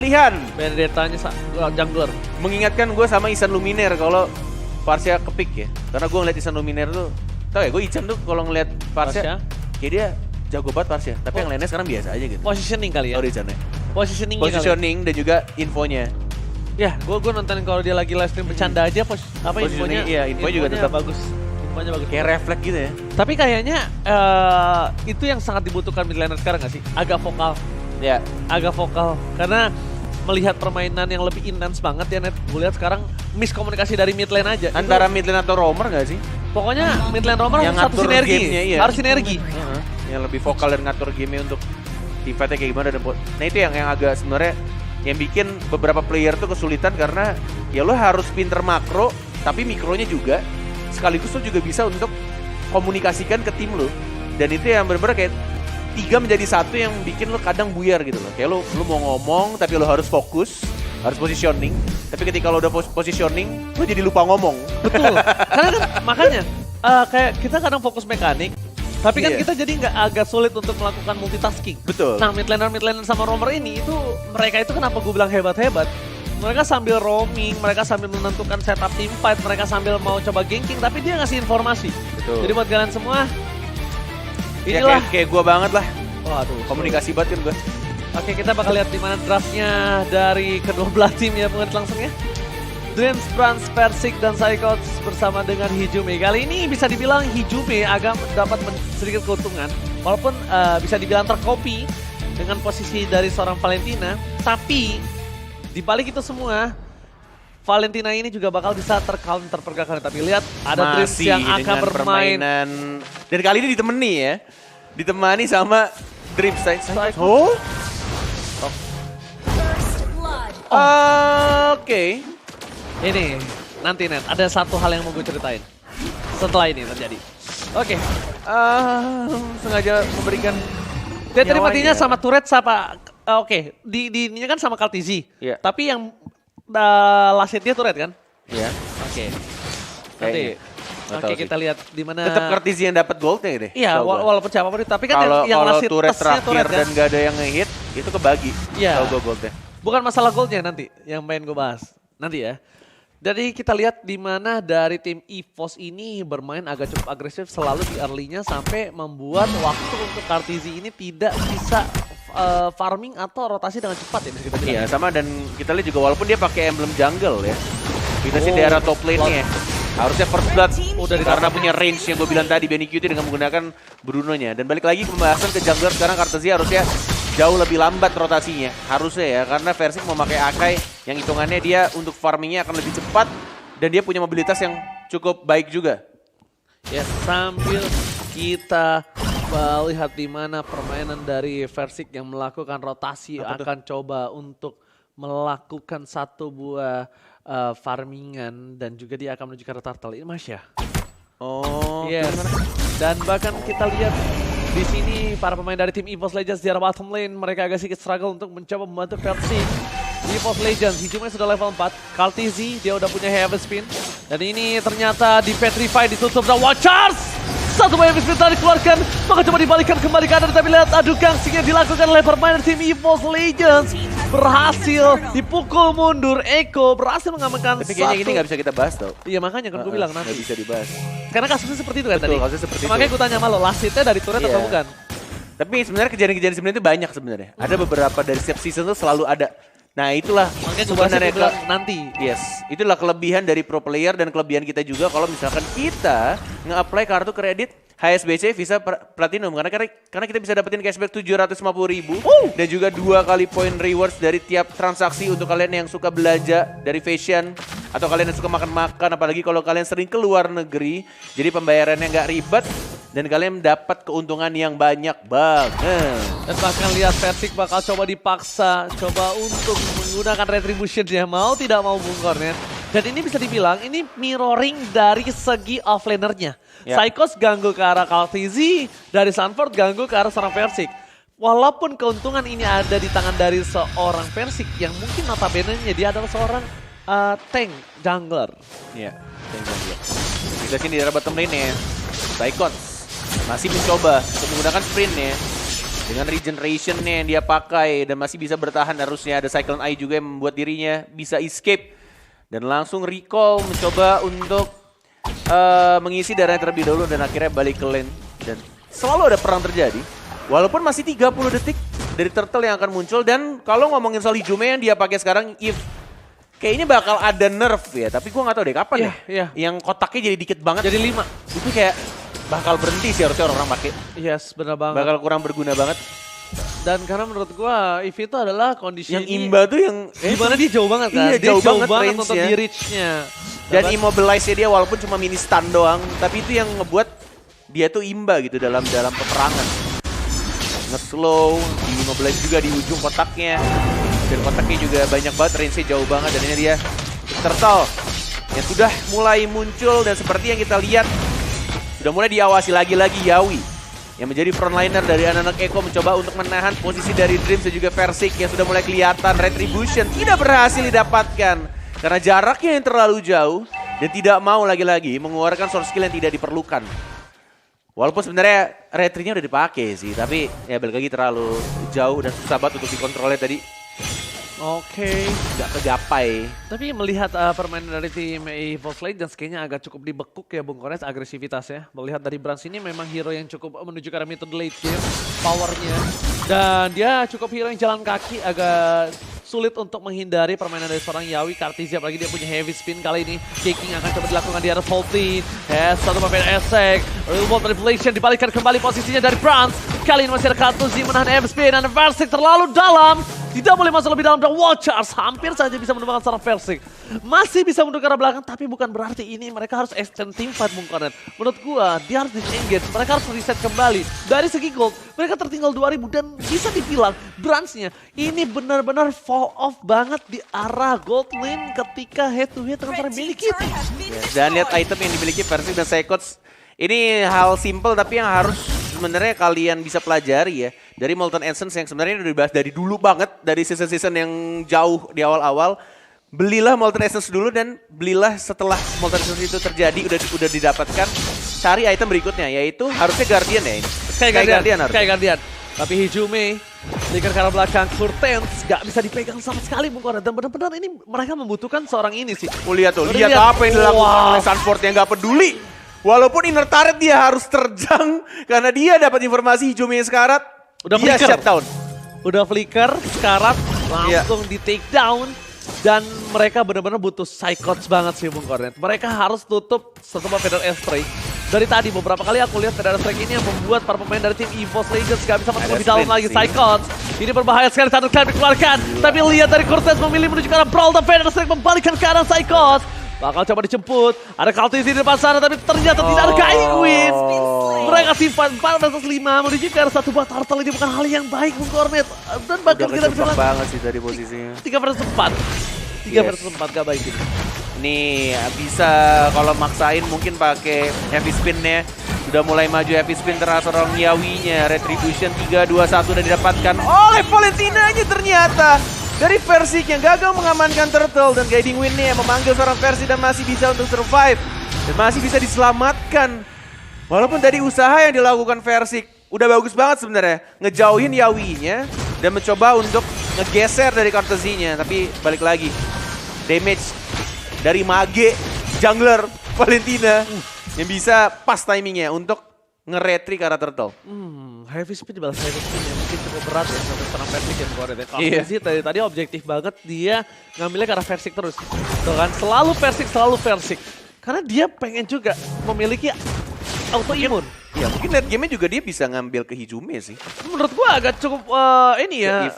Pilihan Benedetta-nya jungler. mengingatkan gue sama Isan Luminaire kalau Parsia kepick ya. Karena gue ngeliat Isan Luminaire tuh, tau ya gue Ican tuh kalau ngeliat Parsia, kayak dia jago banget Parsia. Tapi yang lainnya sekarang biasa aja gitu. Positioning kali ya? Oh Ican ya. Positioning Dan juga infonya. Ya, gue nontonin kalau dia lagi live stream bercanda aja infonya. Iya, infonya juga tetap bagus. Infonya bagus. Kayak refleks gitu ya. Tapi kayaknya itu yang sangat dibutuhkan mid laner sekarang gak sih? Agak vokal. Ya. Agak vokal. Karena melihat permainan yang lebih intens banget ya Net. Gue lihat sekarang miskomunikasi dari mid lane aja. Antara mid lane atau roamer gak sih? Pokoknya mid lane roamer yang satu ngatur sinergi. gamenya, iya. Harus sinergi. Yang lebih vokal dan ngatur gamenya untuk teamfightnya kayak gimana. Nah itu yang agak sebenarnya yang bikin beberapa player tuh kesulitan karena ya lo harus pinter makro tapi mikronya juga sekaligus lo juga bisa untuk komunikasikan ke tim lo. Dan itu yang benar-benar kayak 3 menjadi 1 yang bikin lo kadang buyar gitu loh. Kayak lo mau ngomong tapi lo harus fokus, harus positioning. Tapi ketika lo udah positioning, lo jadi lupa ngomong. Betul. Karena kan makanya kayak kita kadang fokus mekanik, tapi kan kita jadi nggak agak sulit untuk melakukan multitasking. Betul. Nah mid laner sama roamer ini itu mereka itu kenapa gue bilang hebat-hebat? Mereka sambil roaming, mereka sambil menentukan setup team fight, mereka sambil mau coba ganking, tapi dia ngasih informasi. Betul. Jadi buat kalian semua, Ya, inilah. kayak gue banget lah. Waduh, Komunikasi banget kan gue. Oke, kita bakal lihat di mana draftnya dari kedua belah tim ya, pengen langsung ya. Dreams, Brans, Persik, dan Psychots bersama dengan Hijume. Kali ini bisa dibilang Hijume agak dapat sedikit keuntungan. Walaupun bisa dibilang tercopy dengan posisi dari seorang Valentina. Tapi di balik itu semua, Valentina ini juga bakal bisa tercounter pergerakan. Tapi lihat ada Dreams yang akan bermain. Dan kali ini ditemani ya. Ditemani sama Dreams. Oh? Oke. Ini nanti Net, ada satu hal yang mau gue ceritain setelah ini terjadi. Oke. Sengaja memberikan Dia tadi matinya sama turret sama oke, di ininya kan sama Kaltizi. Iya. Tapi yang last hit dia turret kan? Iya. Oke. Nanti. Kayaknya. Oke, kita lihat di mana. Tetap Kartizi yang dapat goldnya deh. Iya, walaupun siapapun itu. Tapi kan yang kalau last hit turret tesnya terakhir turret kan? dan gak ada yang ngehit, itu kebagi. Iya. Kalau gue goldnya. Bukan masalah goldnya nanti yang pengen gue bahas. Nanti ya. Jadi kita lihat di mana dari tim EVOS ini bermain agak cukup agresif selalu di early-nya sampai membuat waktu untuk Kartizi ini tidak bisa farming atau rotasi dengan cepat ya bisa kita bilang. Iya sama, dan kita lihat juga walaupun dia pakai emblem jungle ya. Kita sih daerah top lane-nya ya. Harusnya first blood udah karena punya range yang gue bilang tadi Benny QT dengan menggunakan Bruno-nya. Dan balik lagi ke pembahasan ke jungler, sekarang Kartizi harusnya jauh lebih lambat rotasinya. Harusnya ya, karena Versik mau pakai Akai yang hitungannya dia untuk farmingnya akan lebih cepat. Dan dia punya mobilitas yang cukup baik juga. Ya, sambil kita lihat di mana permainan dari Versik yang melakukan rotasi akan coba untuk melakukan satu buah farmingan dan juga dia akan menuju ke turtle. Ini Mas ya. Oh, yes. Dan bahkan kita lihat di sini para pemain dari tim EVOS Legends di arah bottom lane mereka agak sedikit struggle untuk mencoba membantu Versik. EVOS Legends, Hijume sudah level 4, Kaltizi dia udah punya Heavy Spin. Dan ini ternyata di Petrify ditutup dan Watchers! Satu Heavy Spin tadi dikeluarkan, maka coba dibalikan kembali ke kanan. Tapi lihat adu gangsing yang dilakukan oleh pemain tim EVOS Legends. Berhasil dipukul mundur, Eko berhasil mengamankan tapi kayaknya ini gak bisa kita bahas tau. Iya makanya kan gue bilang nanti. Gak bisa dibahas. Karena kasusnya seperti itu kan Betul, tadi. kasusnya seperti itu. Makanya gue tanya sama lo, last hit-nya dari turret atau bukan? Tapi sebenarnya kejadian-kejadian sebenarnya itu banyak sebenarnya. Ada beberapa dari setiap season tuh selalu ada. Nah itulah Makanya sebenarnya bilang nanti. Yes, itulah kelebihan dari pro player dan kelebihan kita juga kalau misalkan kita nge-apply kartu kredit HSBC Visa Platinum karena kita bisa dapetin cashback 750.000 dan juga 2 kali poin rewards dari tiap transaksi untuk kalian yang suka belanja dari fashion atau kalian yang suka makan-makan, apalagi kalau kalian sering ke luar negeri, jadi pembayarannya nggak ribet dan kalian dapat keuntungan yang banyak banget. Dan bahkan lihat Versik bakal coba dipaksa, coba untuk menggunakan retribution ya, mau tidak mau bungkornya. Dan ini bisa dibilang ini mirroring dari segi offlanernya. Psychos ganggu ke arah Kaltizi, dari Sanford ganggu ke arah seorang Versik. Walaupun keuntungan ini ada di tangan dari seorang Versik yang mungkin notabene-nya dia adalah seorang tank jungler. Iya, tank jungler. Kita sini di arah bottom lane ya. Psychos masih mencoba untuk menggunakan sprintnya. Dengan regeneration-nya yang dia pakai dan masih bisa bertahan, harusnya ada Cyclone Eye juga yang membuat dirinya bisa escape. Dan langsung recall mencoba untuk mengisi darahnya terlebih dahulu dan akhirnya balik ke lane. Dan selalu ada perang terjadi. Walaupun masih 30 detik dari Turtle yang akan muncul. Dan kalau ngomongin soal Hijume yang dia pakai sekarang, if kayaknya bakal ada nerf ya. Tapi gue gak tahu deh kapan Iya, iya. Yang kotaknya jadi dikit banget. Jadi 5. Itu kayak bakal berhenti sih harusnya orang-orang pakai. Yes, benar banget. Bakal kurang berguna banget. Dan karena menurut gua Eevee itu adalah kondisi Yang imba tuh yang gimana dia jauh banget kan? Iya, Dia jauh banget untuk range-nya. di reach-nya. Dan immobilize-nya dia walaupun cuma mini stun doang, tapi itu yang ngebuat dia tuh imba gitu dalam peperangan. Nge-slow, di-immobilize juga di ujung kotaknya. Dan kotaknya juga banyak banget, range-nya jauh banget. Dan ini dia Turtle yang sudah mulai muncul dan seperti yang kita lihat sudah mulai diawasi lagi-lagi Yawi yang menjadi frontliner dari anak-anak Eko mencoba untuk menahan posisi dari Dreams dan juga Versik yang sudah mulai kelihatan. Retribution tidak berhasil didapatkan karena jaraknya yang terlalu jauh dan tidak mau lagi-lagi mengeluarkan source skill yang tidak diperlukan. Walaupun sebenarnya retry-nya udah dipakai sih, tapi ya balik lagi terlalu jauh dan susah banget untuk dikontrolnya tadi. Oke. Nggak kegapai. Tapi melihat permainan dari tim EVOS Legends kayaknya agak cukup dibekuk ya Bung Kores agresivitasnya. Melihat dari Brans ini memang hero yang cukup menuju ke arah metode late game, powernya. Dan dia cukup hero yang jalan kaki, agak sulit untuk menghindari permainan dari seorang Yawi. Kartizia apalagi dia punya heavy spin kali ini. Kicking akan coba dilakukan di arah Volti. Satu pemain Esek. Real World Revelation dibalikan kembali posisinya dari Brans. Kali ini masih ada Kartizia menahan heavy spin dan Versik terlalu dalam. Tidak boleh masuk lebih dalam dan Watchers hampir saja bisa menemukan seorang Versik. Masih bisa mundur ke arah belakang tapi bukan berarti ini mereka harus extend team fight Bung Kornet. Menurut gua dia harus disengage, mereka harus reset kembali. Dari segi gold mereka tertinggal 2000 dan bisa dibilang Bransnya ini benar-benar fall off banget di arah gold lane ketika head to head antara miliki. Dan lihat item yang dimiliki Versik dan Seikots. Ini hal simple tapi yang harus sebenarnya kalian bisa pelajari ya. Dari Molten Essence yang sebenarnya udah dibahas dari dulu banget. Dari season-season yang jauh di awal-awal. Belilah Molten Essence dulu dan belilah setelah Molten Essence itu terjadi udah didapatkan. Cari item berikutnya yaitu harusnya Guardian ya ini. Kayak Guardian harusnya. Kayak Guardian. Tapi Hijume dikir ke arah belakang, Kurtens gak bisa dipegang sama sekali Bung Kornet. Dan benar-benar ini mereka membutuhkan seorang ini sih. Lihat tuh, lihat apa yang dilakukan oleh Sunsport yang gak peduli. Walaupun inner turret dia harus terjang karena dia dapat informasi Hijume sekarat. Udah dia flicker. shutdown. Udah flicker, sekarat, langsung di take down. Dan mereka benar-benar butuh Psychots banget sih Bung Kornet. Mereka harus tutup setelah Feder Airstrike. Dari tadi beberapa kali aku lihat Feder Airstrike ini yang membuat para pemain dari tim EVOS Legends gak bisa masuk lebih dalam lagi. Psychots, ini berbahaya sekali Thunder Clap dikeluarkan. Tapi lihat dari Kurtens memilih menuju ke arah Brawl dan Feder Airstrike membalikkan ke arah Psychots. Bakal coba dijemput. Ada Kaltis di depan sana tapi ternyata tidak ada Kaingwin. Mereka simpan 4 versus 5 menuju ke arah satu buah turtle ini bukan hal yang baik Bung Kornet. Dan bahkan Udah kita bisa kejebak banget sih dari posisinya. 3 versus 4. 3 versus 4 gak baik ini. Nih bisa kalau maksain mungkin pakai heavy spin-nya. Sudah mulai maju heavy spin terasa seorang Yawinya. Retribution 3-2-1 udah didapatkan oleh Valentina-nya ternyata. Dari Versik yang gagal mengamankan Turtle dan Guiding Wind-nya yang memanggil seorang Versik dan masih bisa untuk survive. Dan masih bisa diselamatkan. Walaupun tadi usaha yang dilakukan Versik udah bagus banget sebenarnya. Ngejauhin Yawinya dan mencoba untuk ngegeser dari Kartesinya. Tapi balik lagi. Damage dari Mage, jungler Valentina yang bisa pas timingnya untuk nge-retry ke arah Turtle. Heavy spin dibalas heavy spin yang mungkin cukup berat ya sampai seorang Versik yang Kornet ya. Kalau Iya. sih tadi objektif banget dia ngambilnya ke arah Versik terus. Tuh kan selalu Versik. Karena dia pengen juga memiliki autoimun. Ya mungkin late game-nya juga dia bisa ngambil ke Hijume sih. Menurut gua agak cukup ini ya,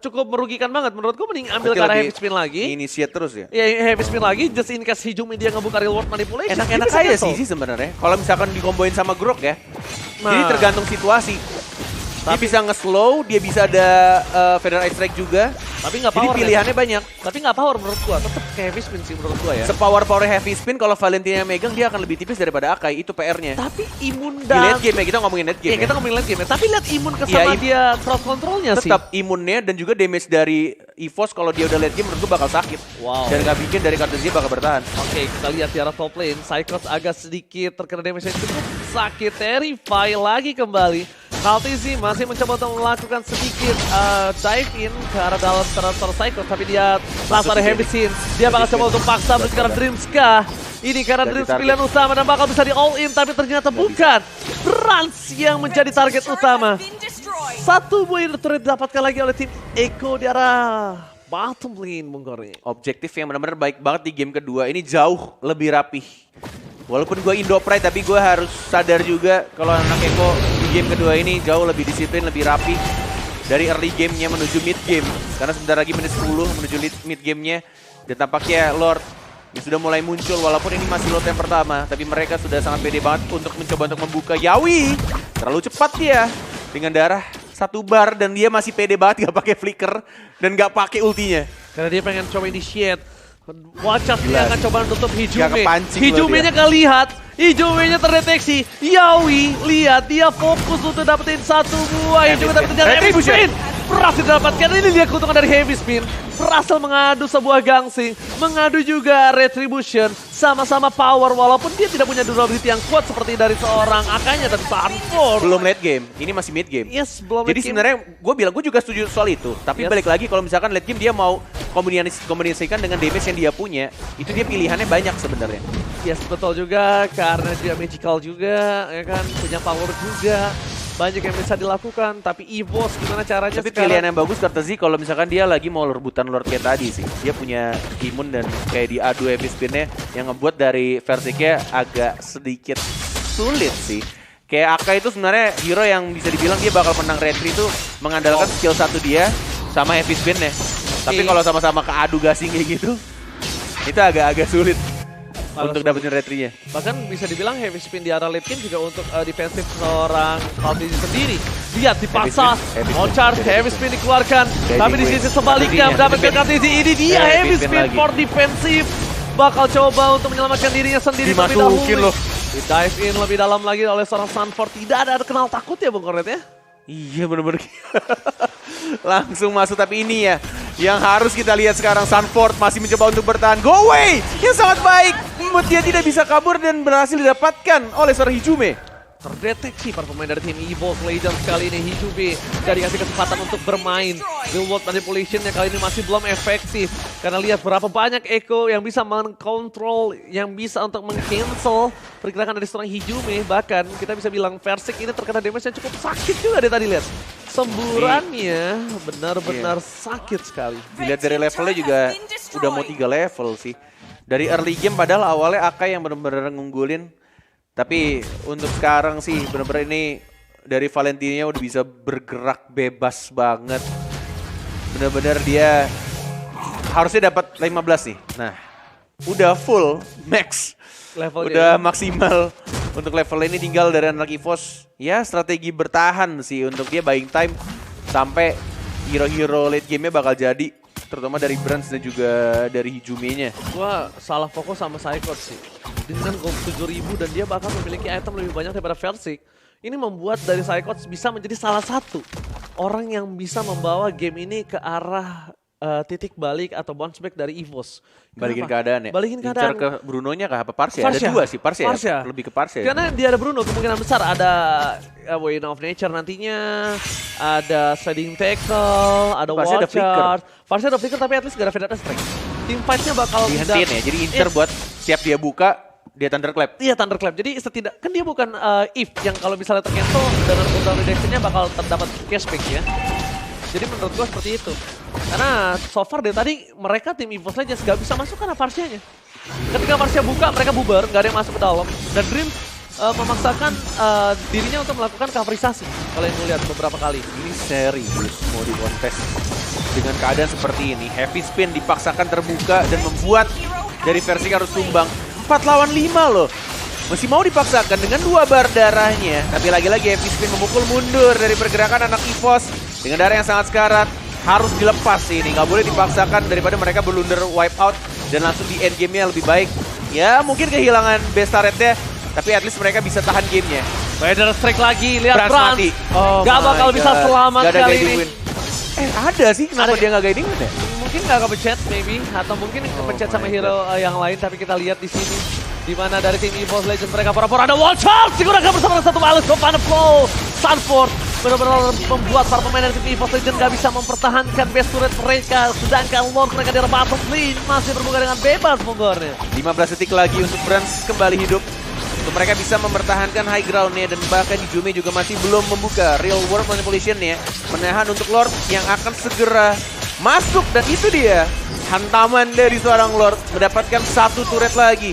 cukup merugikan banget. Menurut gua mending ambil ke arah heavy spin lagi. Initiate terus ya. Ya heavy spin lagi, just in case Hijume dia ngebuka real world manipulation. Enak-enak dia bisa aja cancel. sih sebenarnya. Kalau misalkan dikomboin sama Grok ya. Nah. Jadi tergantung situasi. Dia bisa nge-slow, dia bisa ada Federal Strike juga. Tapi nggak Jadi power. pilihannya banyak. Tapi nggak power menurut gua. Tetap kayak heavy spin sih menurut gua ya. Sepower-power heavy spin kalau Valentina megang dia akan lebih tipis daripada Akai. Itu PR-nya. Tapi imun Di dan late game ya, kita ngomongin late game ya, kita ngomongin late game ya. Tapi lihat imun ke Iya, sama dia crowd controlnya sih. Tetap imunnya dan juga damage dari EVOS kalau dia udah late game menurut gue bakal sakit. Wow. Dan gak bikin dari Kartezia bakal bertahan. Oke, kita lihat di arah top lane. Psychos agak sedikit terkena damage yang cukup sakit. Terrify lagi kembali. Kaltizi masih mencoba untuk melakukan sedikit dive in ke arah dalam transfer cycle, tapi dia langsung ada heavy scene. Dia bakal coba untuk paksa sekarang Dreamska. Ini karena Dreams pilihan utama dan bakal bisa di all in, tapi ternyata bukan. Brans yang menjadi target utama. Satu poin turret didapatkan lagi oleh tim Echo di arah bottom lane, Bung Korni. Objektif yang benar-benar baik banget di game kedua. Ini jauh lebih rapih. Walaupun gue Indo Pride, tapi gue harus sadar juga kalau anak Eko di game kedua ini jauh lebih disiplin, lebih rapi dari early game-nya menuju mid game. Karena sebentar lagi menit 10 menuju mid game-nya. Dan tampaknya Lord yang sudah mulai muncul, walaupun ini masih lot yang pertama. Tapi mereka sudah sangat pede banget untuk mencoba untuk membuka Yawi. Terlalu cepat dia dengan darah 1 bar dan dia masih pede banget gak pakai flicker dan gak pakai ultinya. Karena dia pengen coba initiate. Wacas dia akan coba nutup Hijume. Hijumenya gak lihat. Hijumenya terdeteksi. Yawi lihat dia fokus untuk dapetin satu buah. Hijume tapi ternyata heavy spin. Berhasil didapatkan. Ini dia keuntungan dari heavy spin. Berhasil mengadu sebuah gangsing. Mengadu juga retribution. Sama-sama power walaupun dia tidak punya durability yang kuat seperti dari seorang Akanya dan Sanford. Belum late game, ini masih mid game. Yes, belum. Jadi sebenarnya gue juga setuju soal itu. Tapi balik lagi kalau misalkan late game dia mau kombinasikan dengan damage yang dia punya, itu dia pilihannya banyak sebenarnya. Yes, betul juga karena dia magical juga, ya kan, punya power juga. Banyak yang bisa dilakukan, tapi EVOS gimana caranya tapi sekarang? pilihan yang bagus Courtesy kalau misalkan dia lagi mau rebutan Lord kayak tadi sih. Dia punya imun dan kayak di adu heavy spinnya yang ngebuat dari versiknya agak sedikit sulit sih. Kayak Aka itu sebenarnya hero yang bisa dibilang dia bakal menang retri itu mengandalkan skill satu dia sama heavy spinnya. Tapi kalau sama-sama keadu gasing kayak gitu, itu agak-agak sulit untuk dapetin retrinya. Bahkan bisa dibilang heavy spin di arah late game juga untuk defensif seorang Kaltizi sendiri. Lihat dipaksa, loncat, heavy spin dikeluarkan. Tapi di sisi sebaliknya mendapatkan Kaltizi, ini dia heavy spin for defensif. Bakal coba untuk menyelamatkan dirinya sendiri terlebih dahulu. Di dive in lebih dalam lagi oleh seorang Sanford. Tidak ada kenal takut ya Bung Kornet ya? Iya bener-bener langsung masuk, tapi ini ya yang harus kita lihat sekarang. Sanford masih mencoba untuk bertahan. Go away yang sangat baik, membuat dia tidak bisa kabur dan berhasil didapatkan oleh seorang Hijume. Terdeteksi para pemain dari tim EVOS Legends kali ini. Hijume dari kasih kesempatan untuk bermain. Real world manipulation yang kali ini masih belum efektif. Karena lihat berapa banyak Echo yang bisa mengkontrol, yang bisa untuk meng-cancel pergerakan dari seorang Hijume. Bahkan kita bisa bilang Versik ini terkena damage yang cukup sakit juga deh tadi lihat. Semburannya benar-benar sakit sekali. Dilihat dari levelnya juga udah mau 3 level sih. Dari early game padahal awalnya Akai yang benar-benar ngunggulin. Tapi untuk sekarang sih benar-benar ini dari Valentina udah bisa bergerak bebas banget. Benar-benar dia harusnya dapat 15 nih. Nah, udah full max. Levelnya udah maksimal untuk level ini. Tinggal dari anak EVOS ya strategi bertahan sih untuk dia buying time sampai hero-hero late game-nya bakal jadi. Terutama dari Brans dan juga dari Hijume-nya. Gua salah fokus sama Psychot sih. Dengan gold 7.000 dan dia bakal memiliki item lebih banyak daripada Versik. Ini membuat dari Psychot bisa menjadi salah satu orang yang bisa membawa game ini ke arah titik balik atau bounce back dari EVOS. Balikin keadaan ya? Balikin keadaan. Incar ke Bruno-nya kah? Apa Parsia? Ada 2 sih, Parsia. Ya? Lebih ke Parsia. Karena dia ada Bruno, kemungkinan besar ada Wayne of Nature nantinya, ada Sliding Tackle, ada Parsia Watcher. Parsia ada Flicker tapi at least gak ada Vendetta Strike. Team fight-nya bakal dihentiin ya, jadi Incar buat siap dia buka, dia Thunderclap. Iya, Thunderclap. Jadi setidak kan dia bukan if yang kalau misalnya tercancel dengan cooldown reduction-nya bakal terdapat cashback ya. Jadi menurut gua seperti itu. Karena so far dari tadi mereka tim EVOS Legends gak bisa masuk karena Parsia-nya. Ketika Parsia buka, mereka bubar, gak ada yang masuk ke dalam. Dan Dream memaksakan dirinya untuk melakukan coverisasi. Kalau yang melihat beberapa kali. Ini serius mau di contest. Dengan keadaan seperti ini, heavy spin dipaksakan terbuka dan membuat dari Versik harus tumbang. 4 lawan 5 loh. Masih mau dipaksakan dengan 2 bar darahnya. Tapi lagi-lagi heavy spin memukul mundur dari pergerakan anak EVOS. Dengan darah yang sangat sekarat. Harus dilepas ini, nggak boleh dipaksakan daripada mereka blunder wipe out dan langsung di end game-nya lebih baik. Ya mungkin kehilangan best turret-nya, tapi at least mereka bisa tahan game-nya. Spider Strike lagi, lihat Brans. Mati. Gak bakal bisa selamat kali ini. Ada sih, kenapa dia nggak guiding win ya? Mungkin nggak kepencet maybe, atau mungkin kepencet sama hero yang lain, tapi kita lihat di sini. Di mana dari tim EVOS Legends mereka pura-pura ada Watch Out! Digunakan bersama satu Alice of Flow. Sanford benar-benar membuat para pemain dari tim EVOS Legends gak bisa mempertahankan base turret mereka. Sedangkan Lord mereka di bottom lane masih berbuka dengan bebas punggurnya. 15 detik lagi untuk Brans kembali hidup. Untuk mereka bisa mempertahankan high ground-nya dan bahkan Ijume juga masih belum membuka real world manipulation-nya. Menahan untuk Lord yang akan segera masuk dan itu dia. Hantaman dari seorang Lord mendapatkan satu turret lagi.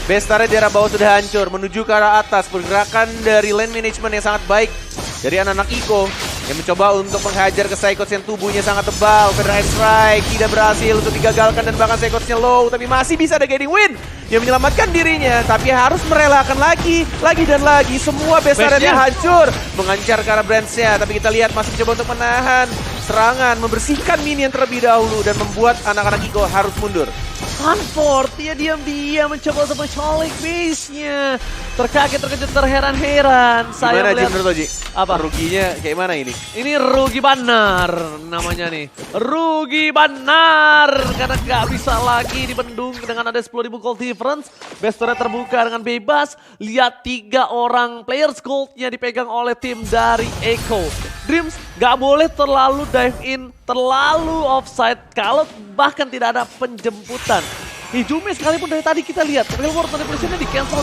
Base turret di arah bawah sudah hancur menuju ke arah atas. Pergerakan dari lane management yang sangat baik dari anak-anak Iko yang mencoba untuk menghajar ke Psychots yang tubuhnya sangat tebal. Federal Strike tidak berhasil untuk digagalkan dan bahkan Psychots-nya low, tapi masih bisa ada Guiding Wind yang menyelamatkan dirinya, tapi harus merelakan lagi dan lagi. Semua base turretnya hancur, mengancar ke arah Brands-nya, tapi kita lihat masih coba untuk menahan serangan, membersihkan minion terlebih dahulu dan membuat anak-anak Iko harus mundur. Hanford, dia diam-diam mencoba untuk mencolek base-nya. Terkaget-terkejut, terheran-heran. Saya Gimana Ji melihat menurut lo Ji? apa? Ruginya kayak mana ini? Ini rugi benar namanya nih. Rugi benar karena nggak bisa lagi dibendung dengan ada 10.000 gold difference. Best turret terbuka dengan bebas. Lihat 3 orang players goldnya dipegang oleh tim dari Echo. Dreams nggak boleh terlalu dive in, terlalu offside kalau bahkan tidak ada penjemputan. Ijume sekalipun dari tadi kita lihat real world manipulation-nya di cancel.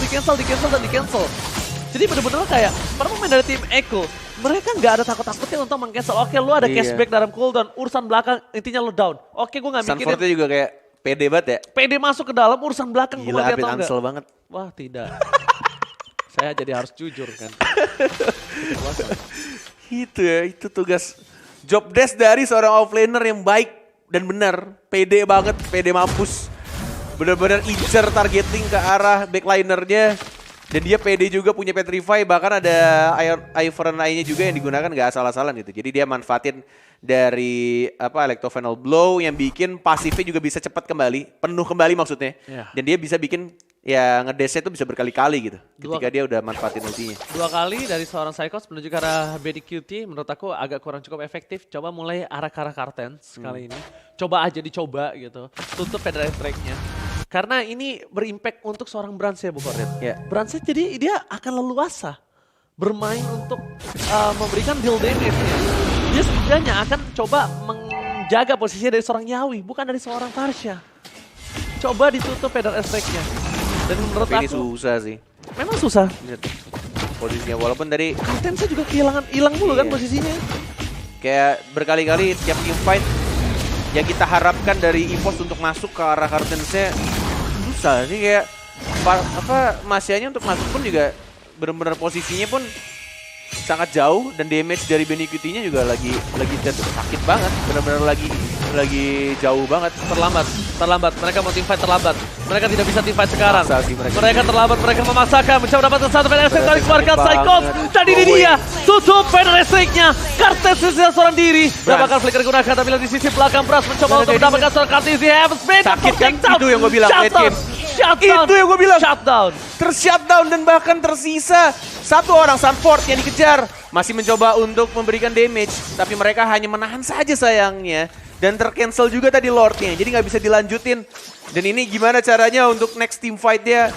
Jadi benar-benar kayak para pemain dari tim Echo, mereka nggak ada takut-takutnya untuk meng-cancel. Oke, lu ada cashback dalam cooldown, urusan belakang intinya lu down. Oke, gue nggak mikirin. Sanfordnya juga kayak pede banget ya. PD masuk ke dalam urusan belakang. Gila, Abid Ansel banget. Wah, tidak. Saya jadi harus jujur kan. Itu ya, itu tugas job desk dari seorang offlaner yang baik dan benar. Pede banget, pede mampus. Benar-benar incer targeting ke arah backlinernya. Dan dia pede juga punya Petrify, bahkan ada Ivern Eye-nya juga yang digunakan gak asal-asalan gitu. Jadi dia manfaatin dari Electro-Final Blow yang bikin pasifnya juga bisa cepat kembali, penuh kembali maksudnya. Dan dia bisa bikin ya ngedash itu bisa berkali-kali gitu ketika dia udah manfaatin ultinya. 2 kali dari seorang Psychots menuju ke arah BDQT menurut aku agak kurang cukup efektif. Coba mulai arah ke arah Kartens kali ini. Coba aja dicoba gitu. Tutup Federal Strike-nya. Karena ini berimpact untuk seorang Brans ya Bu Kordet. Brans jadi dia akan leluasa bermain untuk memberikan deal damage-nya. Dia setidaknya akan coba menjaga posisinya dari seorang Yawi, bukan dari seorang Farsha. Coba ditutup Federal Strike-nya. Dan menurut Tapi ini aku susah sih. memang susah. Lihat posisinya walaupun tadi Kartensnya juga hilang mulu kan posisinya. Kayak berkali-kali tiap team fight yang kita harapkan dari EVOS untuk masuk ke arah Kartensnya susah sih, kayak Masianya untuk masuk pun juga benar-benar posisinya pun sangat jauh dan damage dari BNQT-nya juga lagi sakit banget, benar-benar lagi jauh banget. Terlambat. Mereka mau teamfight terlambat. Mereka tidak bisa teamfight sekarang. Mereka terlambat, mereka memaksakan mencoba mendapatkan satu Federal Strike dari keluarga Psychots. Dan ini dia tutup Federal Strike-nya. Kartes sisa seorang diri. Dapatkan flicker digunakan, tapi di sisi belakang Bras mencoba untuk mendapatkan seorang Kartes. Heavens Blade. Sakit kan? Itu yang gue bilang. Itu yang gue bilang. Tershutdown dan bahkan tersisa satu orang Sanford yang dikejar. Masih mencoba untuk memberikan damage, tapi mereka hanya menahan saja sayangnya. Dan tercancel juga tadi Lordnya, jadi nggak bisa dilanjutin. Dan ini gimana caranya untuk next team fight dia?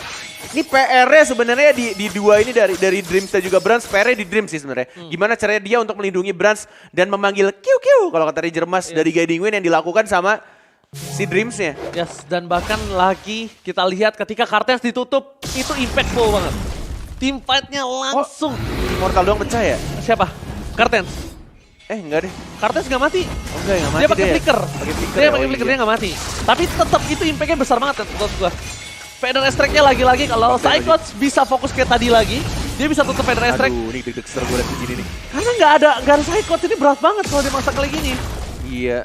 Ini PR-nya sebenarnya di dua ini dari Dreams dan juga Brans. PR-nya di Dreams sih sebenarnya. Gimana caranya dia untuk melindungi Brans dan memanggil Q kalau kata Ranger Mas dari Guiding Wind yang dilakukan sama si Dreams-nya. Yes, dan bahkan lagi kita lihat ketika Kartes ditutup, itu impactful banget. Team fight-nya langsung. Immortal doang pecah ya? Siapa? Kartens. Enggak deh. Kartes nggak mati. Oh, enggak, nggak mati Dia pakai flicker. Dia pakai oh, flicker, iya. dia nggak mati. Tapi tetap itu impactnya besar banget ya menurut gua. Federal Strike-nya lagi-lagi kalau Psychots bisa fokus kayak tadi lagi, dia bisa tutup Federal Strike. Aduh, ini deg-deg seru gue liat begini nih. Karena nggak ada Psychots, ini berat banget kalau dia masak kayak gini. Iya,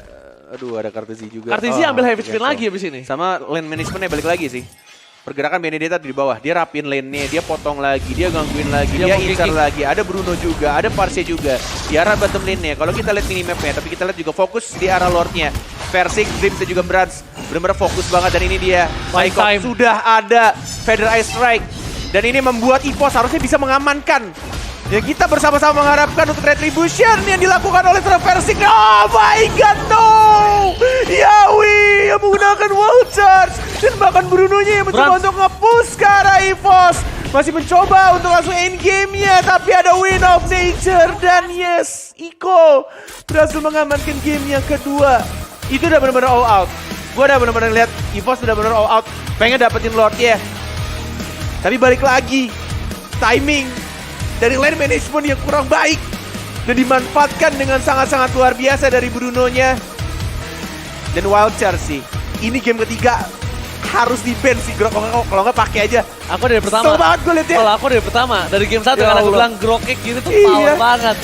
aduh ada Kartesi juga. Kartesi ambil heavy spin lagi abis ini. Sama lane managementnya balik lagi sih. Pergerakan Benedetta di bawah, dia rapin lane-nya, dia potong lagi, dia gangguin lagi, dia incar lagi. Ada Bruno juga, ada Parse juga. Di arah bottom lane-nya, kalau kita lihat minimap-nya, tapi kita lihat juga fokus di arah Lord-nya. Versing, Dreams dan juga Brans benar-benar fokus banget. Dan ini dia, Psychots sudah ada Federal Ice Strike. Dan ini membuat EVOS harusnya bisa mengamankan. Ya kita bersama-sama mengharapkan untuk retribution yang dilakukan oleh Versing. Oh my god, no! Yawi yang menggunakan wall charge. Dan bahkan Bruno-nya yang mencoba untuk nge-push ke arah EVOS. masih mencoba untuk langsung end game-nya, tapi ada Win of Nature dan yes, Iko berhasil mengamankan game yang kedua. Itu udah benar-benar all out. Gue udah benar-benar lihat EVOS udah benar all out, pengen dapetin Lord ya. Tapi balik lagi, timing dari lane management yang kurang baik dan dimanfaatkan dengan sangat-sangat luar biasa dari Bruno-nya. Dan Wildcard sih, ini game ketiga harus di-ban sih Grok, kalau nggak pakai aja. Aku dari pertama. Kesel banget gue liatnya. Kalau aku dari pertama, dari game 1 Ya karena gue Allah. bilang Grokek gini tuh Iya. power banget.